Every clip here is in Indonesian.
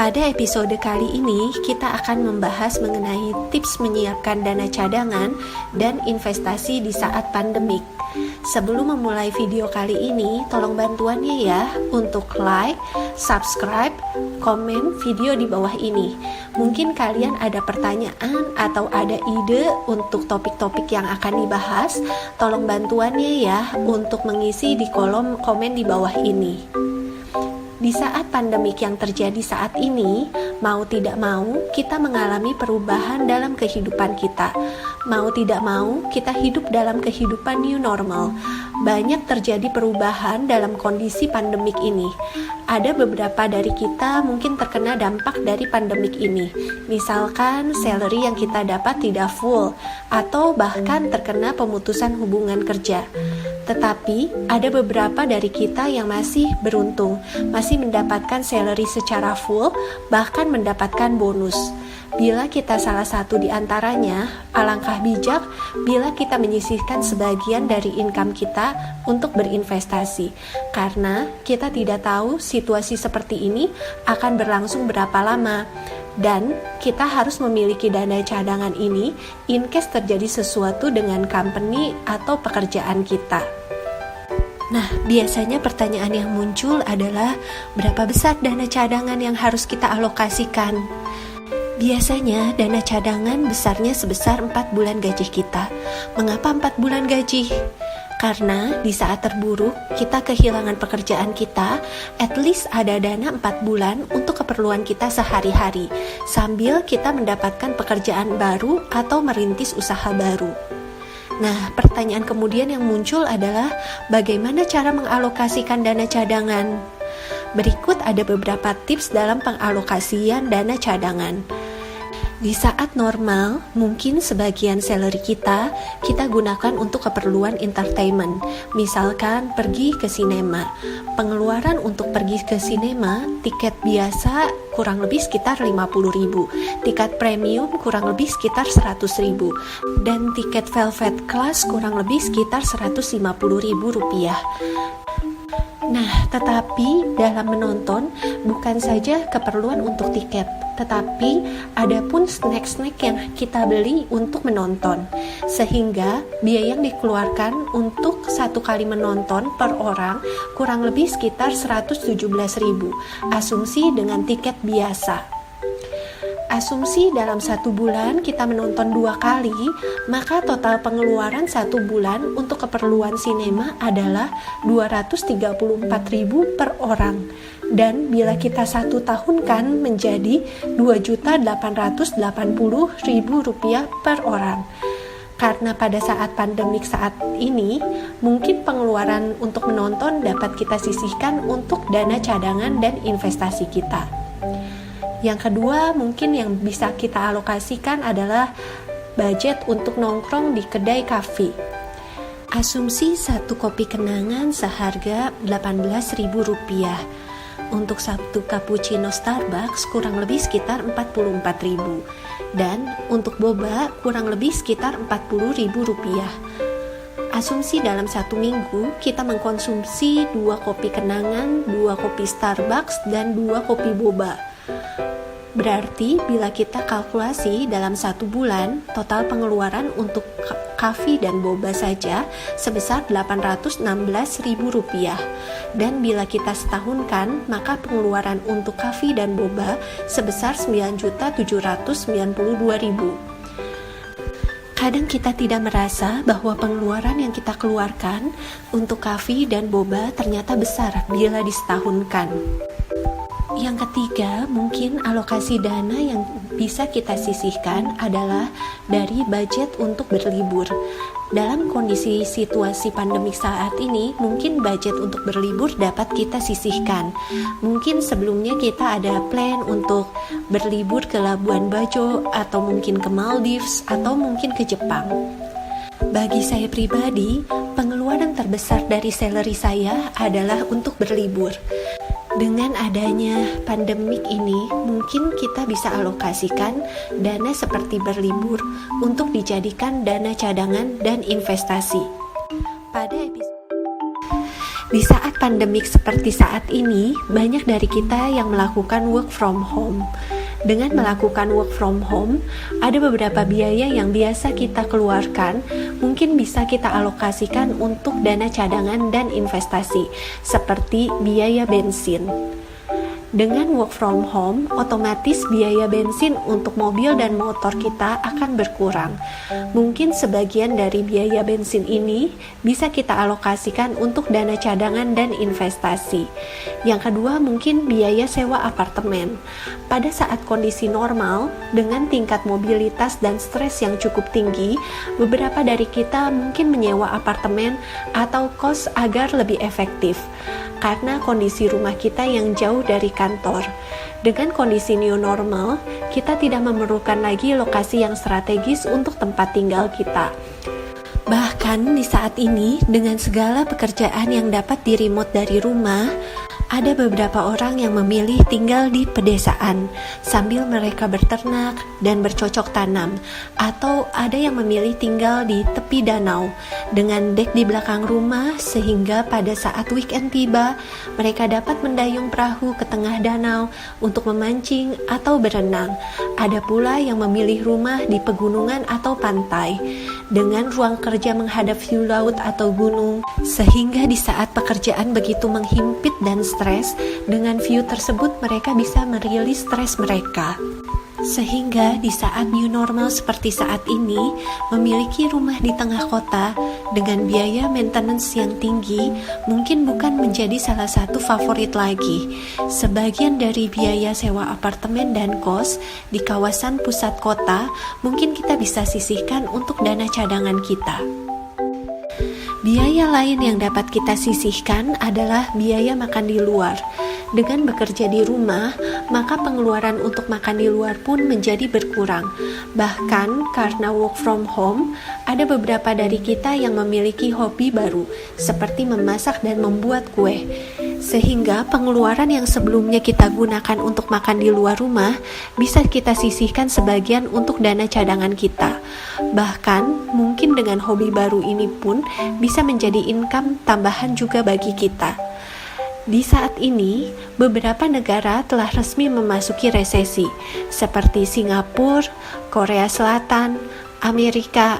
Pada episode kali ini, kita akan membahas mengenai tips menyiapkan dana cadangan dan investasi di saat pandemik. Sebelum memulai video kali ini, tolong bantuannya ya untuk like, subscribe, komen video di bawah ini. Mungkin kalian ada pertanyaan atau ada ide untuk topik-topik yang akan dibahas. Tolong bantuannya ya untuk mengisi di kolom komen di bawah ini. Di saat pandemik yang terjadi saat ini, mau tidak mau kita mengalami perubahan dalam kehidupan kita. Mau tidak mau kita hidup dalam kehidupan new normal. Banyak terjadi perubahan dalam kondisi pandemik ini. Ada beberapa dari kita mungkin terkena dampak dari pandemik ini. Misalkan salary yang kita dapat tidak full atau bahkan terkena pemutusan hubungan kerja. Tetapi ada beberapa dari kita yang masih beruntung, masih mendapatkan salary secara full, bahkan mendapatkan bonus. Bila kita salah satu di antaranya, alangkah bijak bila kita menyisihkan sebagian dari income kita untuk berinvestasi. Karena kita tidak tahu situasi seperti ini akan berlangsung berapa lama. Dan kita harus memiliki dana cadangan ini in case terjadi sesuatu dengan company atau pekerjaan kita. Nah, biasanya pertanyaan yang muncul adalah berapa besar dana cadangan yang harus kita alokasikan? Biasanya dana cadangan besarnya sebesar 4 bulan gaji kita. Mengapa 4 bulan gaji? Karena di saat terburuk, kita kehilangan pekerjaan kita, at least ada dana 4 bulan untuk keperluan kita sehari-hari, sambil kita mendapatkan pekerjaan baru atau merintis usaha baru. Nah, pertanyaan kemudian yang muncul adalah bagaimana cara mengalokasikan dana cadangan? Berikut ada beberapa tips dalam pengalokasian dana cadangan. Di saat normal, mungkin sebagian salary kita gunakan untuk keperluan entertainment. Misalkan pergi ke sinema. Pengeluaran untuk pergi ke sinema, tiket biasa kurang lebih sekitar 50.000, tiket premium kurang lebih sekitar 100.000, dan tiket velvet class kurang lebih sekitar 150.000 rupiah. Nah, tetapi dalam menonton bukan saja keperluan untuk tiket, tetapi ada pun snack-snack yang kita beli untuk menonton. Sehingga biaya yang dikeluarkan untuk satu kali menonton per orang kurang lebih sekitar 117.000. Asumsi dengan tiket biasa. Asumsi dalam 1 bulan kita menonton 2 kali, maka total pengeluaran 1 bulan untuk keperluan sinema adalah 234.000 per orang. Dan bila kita 1 tahunkan menjadi 2.880.000 rupiah per orang. Karena pada saat pandemik saat ini, mungkin pengeluaran untuk menonton dapat kita sisihkan untuk dana cadangan dan investasi kita. Yang kedua, mungkin yang bisa kita alokasikan adalah budget untuk nongkrong di kedai kafe. Asumsi 1 kopi kenangan seharga 18.000 rupiah. Untuk 1 cappuccino Starbucks kurang lebih sekitar 44.000. Dan untuk boba kurang lebih sekitar 40.000 rupiah. Asumsi dalam 1 minggu kita mengkonsumsi 2 kopi kenangan, 2 kopi Starbucks, dan 2 kopi boba. Berarti bila kita kalkulasi dalam 1 bulan, total pengeluaran untuk kafe dan boba saja sebesar 816.000 rupiah. Dan bila kita setahunkan, maka pengeluaran untuk kafe dan boba sebesar 9.792.000. Kadang kita tidak merasa bahwa pengeluaran yang kita keluarkan untuk kafe dan boba ternyata besar bila disetahunkan. Yang ketiga, mungkin alokasi dana yang bisa kita sisihkan adalah dari budget untuk berlibur. Dalam kondisi situasi pandemik saat ini, mungkin budget untuk berlibur dapat kita sisihkan. Mungkin sebelumnya kita ada plan untuk berlibur ke Labuan Bajo, atau mungkin ke Maldives, atau mungkin ke Jepang. Bagi saya pribadi, pengeluaran terbesar dari salary saya adalah untuk berlibur. Dengan adanya pandemik ini, mungkin kita bisa alokasikan dana seperti berlibur untuk dijadikan dana cadangan dan investasi. Pada episode Di saat saat pandemik seperti saat ini, banyak dari kita yang melakukan work from home. Dengan melakukan work from home, ada beberapa biaya yang biasa kita keluarkan, mungkin bisa kita alokasikan untuk dana cadangan dan investasi, seperti biaya bensin. Dengan work from home, otomatis biaya bensin untuk mobil dan motor kita akan berkurang. Mungkin sebagian dari biaya bensin ini bisa kita alokasikan untuk dana cadangan dan investasi. Yang kedua, mungkin biaya sewa apartemen. Pada saat kondisi normal, dengan tingkat mobilitas dan stres yang cukup tinggi, beberapa dari kita mungkin menyewa apartemen atau kos agar lebih efektif. Karena kondisi rumah kita yang jauh dari kantor. Dengan kondisi new normal, kita tidak memerlukan lagi lokasi yang strategis untuk tempat tinggal kita. Bahkan di saat ini, dengan segala pekerjaan yang dapat di-remote dari rumah, ada beberapa orang yang memilih tinggal di pedesaan sambil mereka berternak dan bercocok tanam, atau ada yang memilih tinggal di tepi danau dengan dek di belakang rumah sehingga pada saat weekend tiba mereka dapat mendayung perahu ke tengah danau untuk memancing atau berenang. Ada pula yang memilih rumah di pegunungan atau pantai dengan ruang kerja menghadap view laut atau gunung, sehingga di saat pekerjaan begitu menghimpit dan stres, dengan view tersebut mereka bisa merilis stres mereka. Sehingga di saat new normal seperti saat ini, memiliki rumah di tengah kota dengan biaya maintenance yang tinggi mungkin bukan menjadi salah satu favorit lagi. Sebagian dari biaya sewa apartemen dan kos di kawasan pusat kota mungkin kita bisa sisihkan untuk dana cadangan kita. Biaya lain yang dapat kita sisihkan adalah biaya makan di luar. Dengan bekerja di rumah, maka pengeluaran untuk makan di luar pun menjadi berkurang. Bahkan karena work from home, ada beberapa dari kita yang memiliki hobi baru, seperti memasak dan membuat kue. Sehingga pengeluaran yang sebelumnya kita gunakan untuk makan di luar rumah, bisa kita sisihkan sebagian untuk dana cadangan kita. Bahkan mungkin dengan hobi baru ini pun bisa menjadi income tambahan juga bagi kita. Di saat ini, beberapa negara telah resmi memasuki resesi, seperti Singapura, Korea Selatan, Amerika.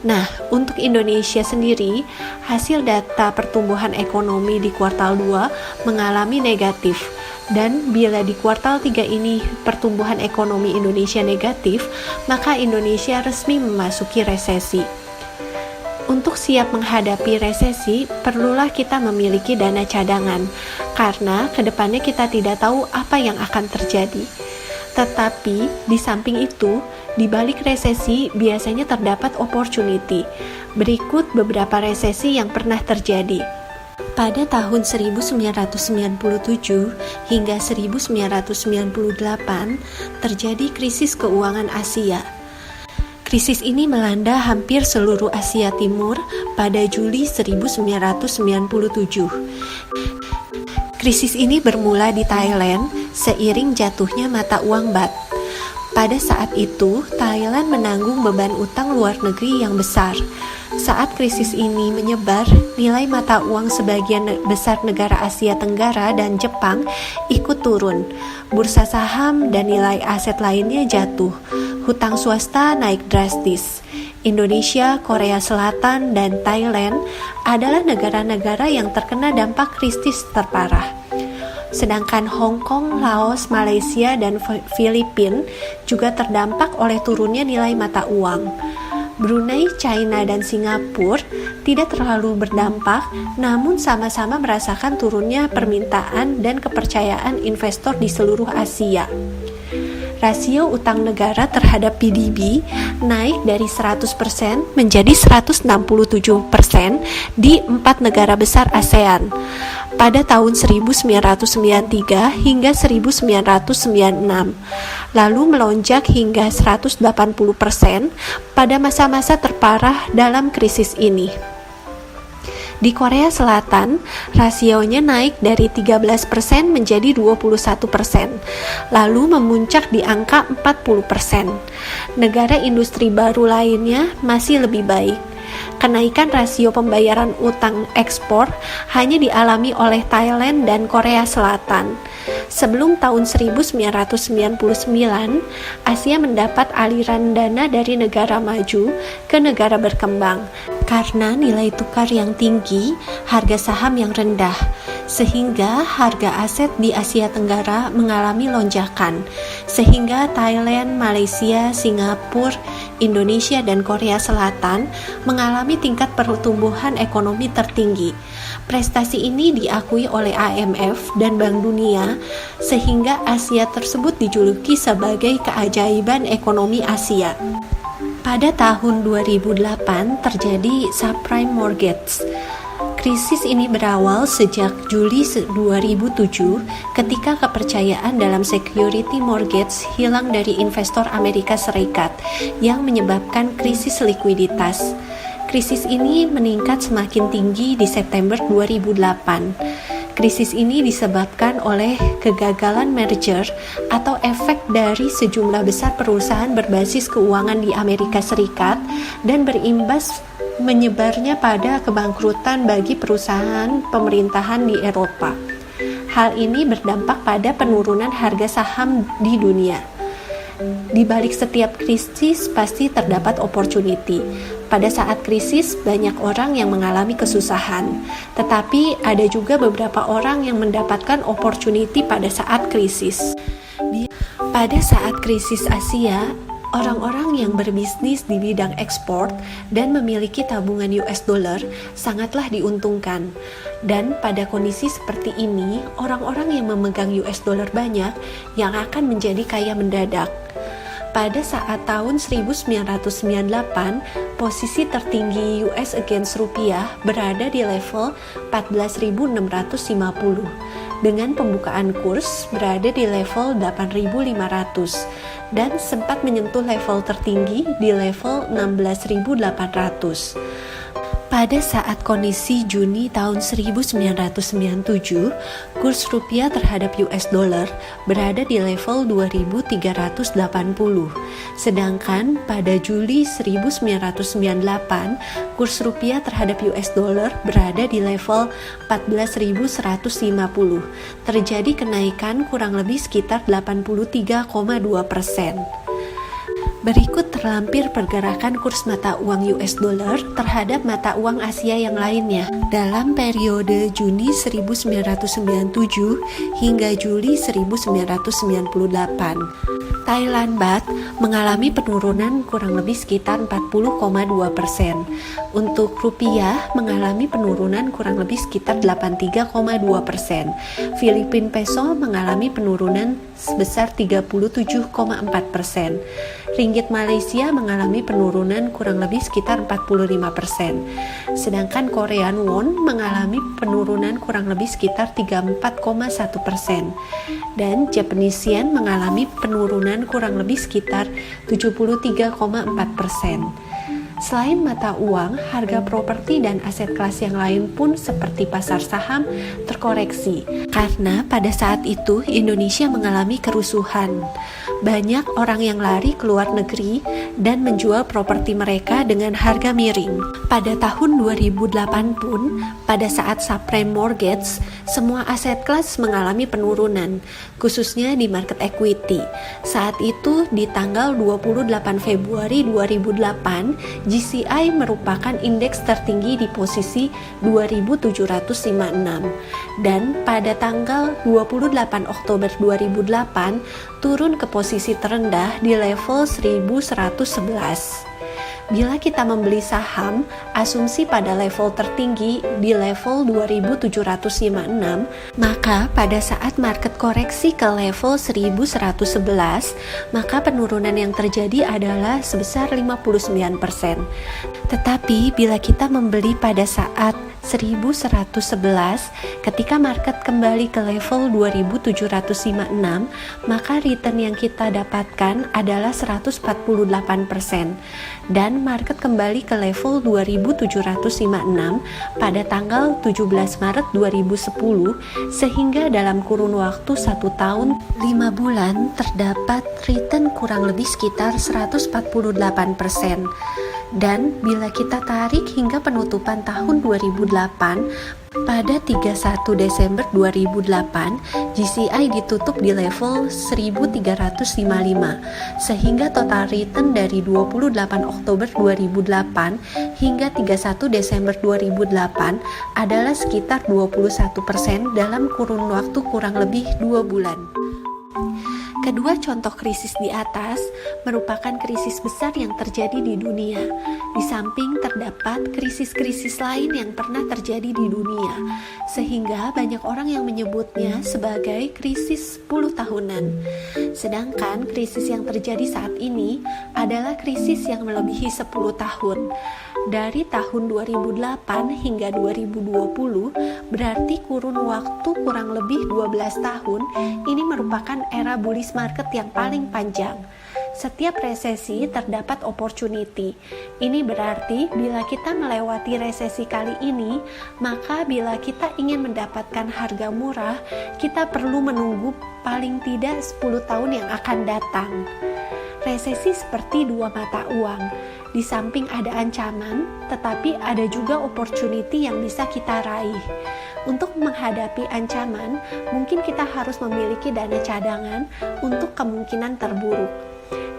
Nah, untuk Indonesia sendiri, hasil data pertumbuhan ekonomi di kuartal 2 mengalami negatif. Dan bila di kuartal 3 ini pertumbuhan ekonomi Indonesia negatif, maka Indonesia resmi memasuki resesi. Untuk siap menghadapi resesi, perlulah kita memiliki dana cadangan, karena kedepannya kita tidak tahu apa yang akan terjadi. Tetapi, di samping itu, di balik resesi biasanya terdapat opportunity. Berikut beberapa resesi yang pernah terjadi. Pada tahun 1997 hingga 1998, terjadi krisis keuangan Asia. Krisis ini melanda hampir seluruh Asia Timur pada Juli 1997. Krisis ini bermula di Thailand seiring jatuhnya mata uang baht. Pada saat itu, Thailand menanggung beban utang luar negeri yang besar. Saat krisis ini menyebar, nilai mata uang sebagian besar negara Asia Tenggara dan Jepang ikut turun. Bursa saham dan nilai aset lainnya jatuh. Hutang swasta naik drastis. Indonesia, Korea Selatan, dan Thailand adalah negara-negara yang terkena dampak krisis terparah. Sedangkan Hong Kong, Laos, Malaysia, dan Filipina juga terdampak oleh turunnya nilai mata uang. Brunei, China, dan Singapura tidak terlalu berdampak, namun sama-sama merasakan turunnya permintaan dan kepercayaan investor di seluruh Asia. Rasio utang negara terhadap PDB naik dari 100% menjadi 167% di 4 negara besar ASEAN pada tahun 1993 hingga 1996, lalu melonjak hingga 180% pada masa-masa terparah dalam krisis ini. Di Korea Selatan, rasionya naik dari 13% menjadi 21%, lalu memuncak di angka 40%. Negara industri baru lainnya masih lebih baik. Kenaikan rasio pembayaran utang ekspor hanya dialami oleh Thailand dan Korea Selatan. Sebelum tahun 1999, Asia mendapat aliran dana dari negara maju ke negara berkembang karena nilai tukar yang tinggi, harga saham yang rendah, sehingga harga aset di Asia Tenggara mengalami lonjakan, sehingga Thailand, Malaysia, Singapura, Indonesia, dan Korea Selatan mengalami tingkat pertumbuhan ekonomi tertinggi. Prestasi ini diakui oleh IMF dan Bank Dunia, sehingga Asia tersebut dijuluki sebagai keajaiban ekonomi Asia. Pada tahun 2008 terjadi subprime mortgage. Krisis ini berawal sejak Juli 2007 ketika kepercayaan dalam security mortgage hilang dari investor Amerika Serikat yang menyebabkan krisis likuiditas. Krisis ini meningkat semakin tinggi di September 2008. Krisis ini disebabkan oleh kegagalan merger atau efek dari sejumlah besar perusahaan berbasis keuangan di Amerika Serikat dan berimbas menyebarnya pada kebangkrutan bagi perusahaan pemerintahan di Eropa. Hal ini berdampak pada penurunan harga saham di dunia. Di balik setiap krisis pasti terdapat opportunity. Pada saat krisis, banyak orang yang mengalami kesusahan, tetapi ada juga beberapa orang yang mendapatkan opportunity pada saat krisis. Pada saat krisis Asia, orang-orang yang berbisnis di bidang ekspor dan memiliki tabungan US dollar sangatlah diuntungkan. Dan pada kondisi seperti ini, orang-orang yang memegang US dollar banyak yang akan menjadi kaya mendadak. Pada saat tahun 1998, posisi tertinggi US against rupiah berada di level 14.650 dengan pembukaan kurs berada di level 8.500 dan sempat menyentuh level tertinggi di level 16.800. Pada saat kondisi Juni tahun 1997, kurs rupiah terhadap US dollar berada di level 2.380. Sedangkan pada Juli 1998, kurs rupiah terhadap US dollar berada di level 14.150. Terjadi kenaikan kurang lebih sekitar 83,2%. Berikut terlampir pergerakan kurs mata uang US dollar terhadap mata uang Asia yang lainnya dalam periode Juni 1997 hingga Juli 1998. Thailand Baht mengalami penurunan kurang lebih sekitar 40,2%. Untuk rupiah mengalami penurunan kurang lebih sekitar 83,2%. Filipina Peso mengalami penurunan sebesar 37,4%. Ringgit Malaysia mengalami penurunan kurang lebih sekitar 45%. Sedangkan Korean Won mengalami penurunan kurang lebih sekitar 34,1%. Dan Japanese Yen mengalami penurunan kurang lebih sekitar 73,4%. Selain mata uang, harga properti dan aset kelas yang lain pun seperti pasar saham terkoreksi. Karena pada saat itu Indonesia mengalami kerusuhan. Banyak orang yang lari ke luar negeri dan menjual properti mereka dengan harga miring. Pada tahun 2008 pun, pada saat subprime mortgage, semua aset kelas mengalami penurunan, khususnya di market equity. Saat itu di tanggal 28 Februari 2008, GCI merupakan indeks tertinggi di posisi 2756 dan pada tanggal 28 Oktober 2008 turun ke posisi terendah di level 1111. Bila kita membeli saham, asumsi pada level tertinggi di level 2756, maka pada saat market koreksi ke level 1111, maka penurunan yang terjadi adalah sebesar 59%. Tetapi bila kita membeli pada saat 1111, ketika market kembali ke level 2756, maka return yang kita dapatkan adalah 148%. Dan market kembali ke level 2756 pada tanggal 17 Maret 2010, sehingga dalam kurun waktu 1 tahun 5 bulan terdapat return kurang lebih sekitar 148%. Dan bila kita tarik hingga penutupan tahun 2008, pada 31 Desember 2008, GCI ditutup di level 1355, sehingga total return dari 28 Oktober 2008 hingga 31 Desember 2008 adalah sekitar 21% dalam kurun waktu kurang lebih 2 bulan. Kedua contoh krisis di atas merupakan krisis besar yang terjadi di dunia. Di samping terdapat krisis-krisis lain yang pernah terjadi di dunia, sehingga banyak orang yang menyebutnya sebagai krisis 10 tahunan. Sedangkan krisis yang terjadi saat ini adalah krisis yang melebihi 10 tahun. Dari tahun 2008 hingga 2020, berarti kurun waktu kurang lebih 12 tahun, ini merupakan era bullish market yang paling panjang. Setiap resesi terdapat opportunity. Ini berarti bila kita melewati resesi kali ini, maka bila kita ingin mendapatkan harga murah, kita perlu menunggu paling tidak 10 tahun yang akan datang. Resesi seperti dua mata uang. Di samping ada ancaman, tetapi ada juga opportunity yang bisa kita raih. Untuk menghadapi ancaman, mungkin kita harus memiliki dana cadangan untuk kemungkinan terburuk.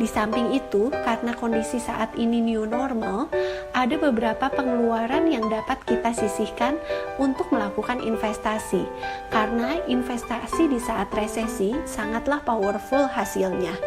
Di samping itu, karena kondisi saat ini new normal, ada beberapa pengeluaran yang dapat kita sisihkan untuk melakukan investasi. Karena investasi di saat resesi sangatlah powerful hasilnya.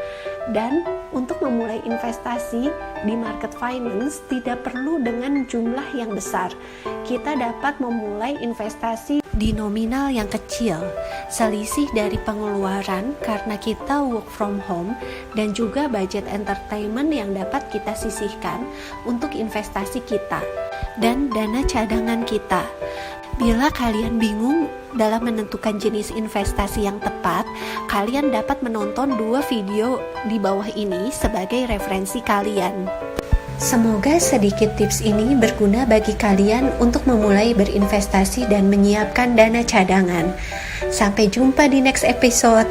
Dan untuk memulai investasi di market finance tidak perlu dengan jumlah yang besar. Kita dapat memulai investasi di nominal yang kecil, selisih dari pengeluaran karena kita work from home, dan juga budget entertainment yang dapat kita sisihkan untuk investasi kita, dan dana cadangan kita. Bila kalian bingung dalam menentukan jenis investasi yang tepat, kalian dapat menonton 2 video di bawah ini sebagai referensi kalian. Semoga sedikit tips ini berguna bagi kalian untuk memulai berinvestasi dan menyiapkan dana cadangan. Sampai jumpa di next episode.